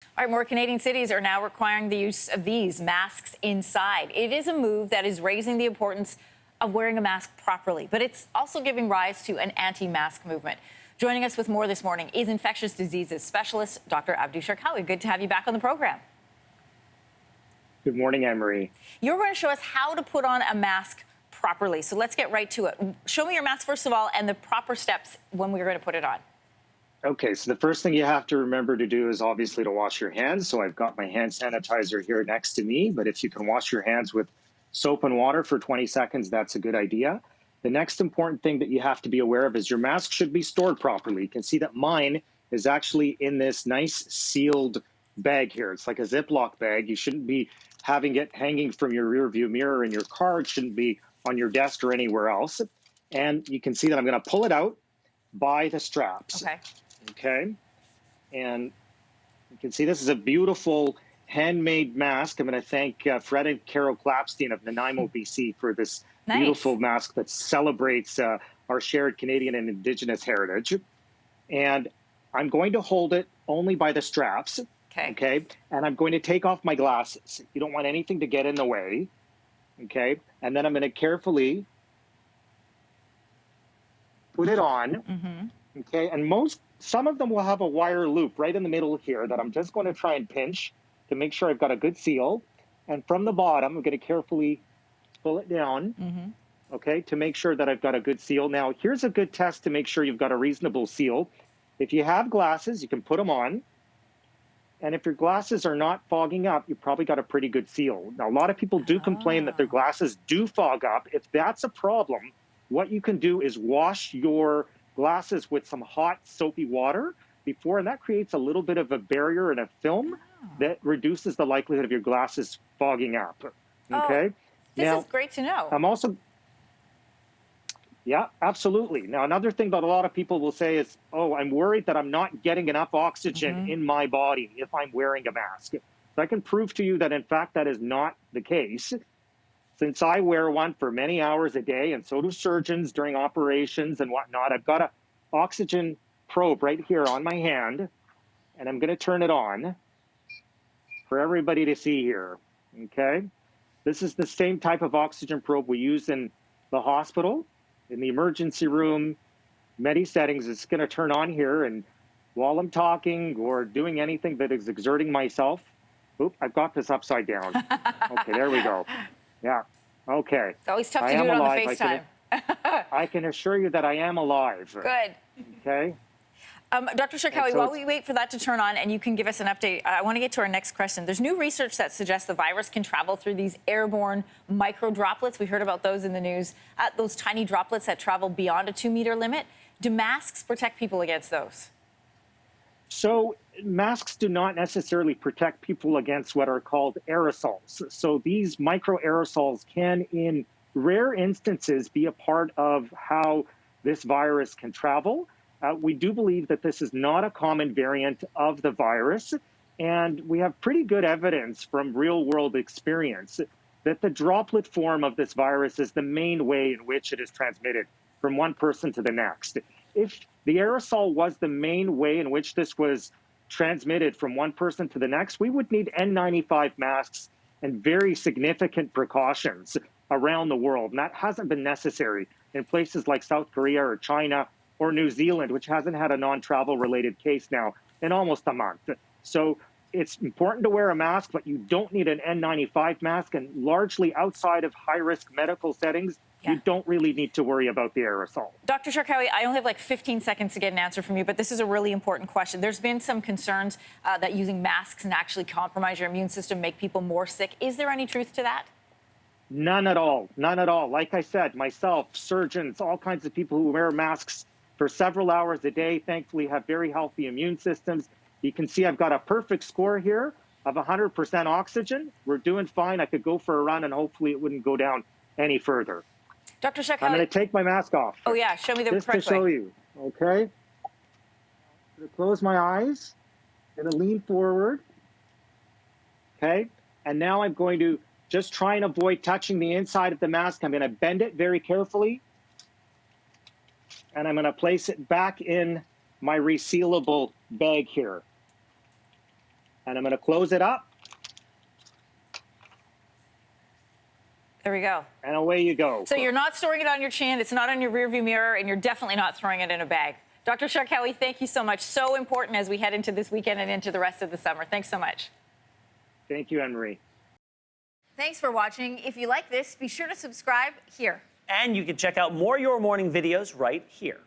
All right, more Canadian cities are now requiring the use of these masks inside. It is a move that is raising the importance of wearing a mask properly, but it's also giving rise to an anti-mask movement. Joining us with more this morning is infectious diseases specialist Dr. Abdu Sharkawi. Good to have you back on the program. Good morning, Anne-Marie. You're going to show us how to put on a mask properly. So let's get right to it. Show me your mask, first of all, and the proper steps when we're going to put it on. Okay, so the first thing you have to remember to do is obviously to wash your hands. So I've got my hand sanitizer here next to me, but if you can wash your hands with soap and water for 20 seconds, that's a good idea. The next important thing that you have to be aware of is your mask should be stored properly. You can see that mine is actually in this nice sealed bag here. It's like a Ziploc bag. You shouldn't be having it hanging from your rear view mirror in your car. It shouldn't be on your desk or anywhere else. And you can see that I'm going to pull it out by the straps. Okay. And you can see this is a beautiful handmade mask. I'm going to thank Fred and Carol Clapstein of Nanaimo, BC for this beautiful mask that celebrates our shared Canadian and Indigenous heritage. And I'm going to hold it only by the straps. Okay. And I'm going to take off my glasses. You don't want anything to get in the way. Okay. And then I'm going to carefully put it on. Okay. And some of them will have a wire loop right in the middle here that I'm just going to try and pinch to make sure I've got a good seal. And from the bottom, I'm going to carefully pull it down, okay, to make sure that I've got a good seal. Now, here's a good test to make sure you've got a reasonable seal. If you have glasses, you can put them on. And if your glasses are not fogging up, you've probably got a pretty good seal. Now, a lot of people do complain that their glasses do fog up. If that's a problem, what you can do is wash your glasses with some hot soapy water before, and that creates a little bit of a barrier and a film that reduces the likelihood of your glasses fogging up. Okay. This is great to know. I'm also, yeah, absolutely. Now, another thing that a lot of people will say is, oh, I'm worried that I'm not getting enough oxygen in my body if I'm wearing a mask. So I can prove to you that, in fact, that is not the case. Since I wear one for many hours a day, and so do surgeons during operations and whatnot, I've got an oxygen probe right here on my hand, and I'm going to turn it on for everybody to see here, okay? This is the same type of oxygen probe we use in the hospital, in the emergency room, many settings. It's going to turn on here, and while I'm talking or doing anything that is exerting myself, I've got this upside down. Okay, there we go. Yeah. Okay. It's always tough to do it on the FaceTime. I can assure you that I am alive. Good. Okay. Dr. Sharkawi, while we wait for that to turn on and you can give us an update, I want to get to our next question. There's new research that suggests the virus can travel through these airborne micro droplets. We heard about those in the news. Those tiny droplets that travel beyond a 2-meter limit. Do masks protect people against those? So masks do not necessarily protect people against what are called aerosols. So these micro aerosols can, in rare instances, be a part of how this virus can travel. We do believe that this is not a common variant of the virus, and we have pretty good evidence from real-world experience that the droplet form of this virus is the main way in which it is transmitted from one person to the next. If the aerosol was the main way in which this was transmitted from one person to the next, we would need N95 masks and very significant precautions around the world. And that hasn't been necessary in places like South Korea or China or New Zealand, which hasn't had a non-travel related case now in almost a month. So it's important to wear a mask, but you don't need an N95 mask. And largely outside of high-risk medical settings, you don't really need to worry about the aerosol. Dr. Sharkawi, I only have like 15 seconds to get an answer from you, but this is a really important question. There's been some concerns that using masks can actually compromise your immune system, make people more sick. Is there any truth to that? None at all. None at all. Like I said, myself, surgeons, all kinds of people who wear masks for several hours a day, thankfully have very healthy immune systems. You can see I've got a perfect score here of 100% oxygen. We're doing fine. I could go for a run and hopefully it wouldn't go down any further. Dr. Sharkawi, I'm going to take my mask off. Oh, yeah. Show me the just correct to show way. you. Okay. I'm going to close my eyes. I'm going to lean forward. Okay. And now I'm going to just try and avoid touching the inside of the mask. I'm going to bend it very carefully. And I'm going to place it back in my resealable bag here. And I'm going to close it up. There we go. And away you go. So you're not storing it on your chin, it's not on your rearview mirror, and you're definitely not throwing it in a bag. Dr. Sharkawi, thank you so much. So important as we head into this weekend and into the rest of the summer. Thanks so much. Thank you, Anne-Marie. Thanks for watching. If you like this, be sure to subscribe here. And you can check out more Your Morning videos right here.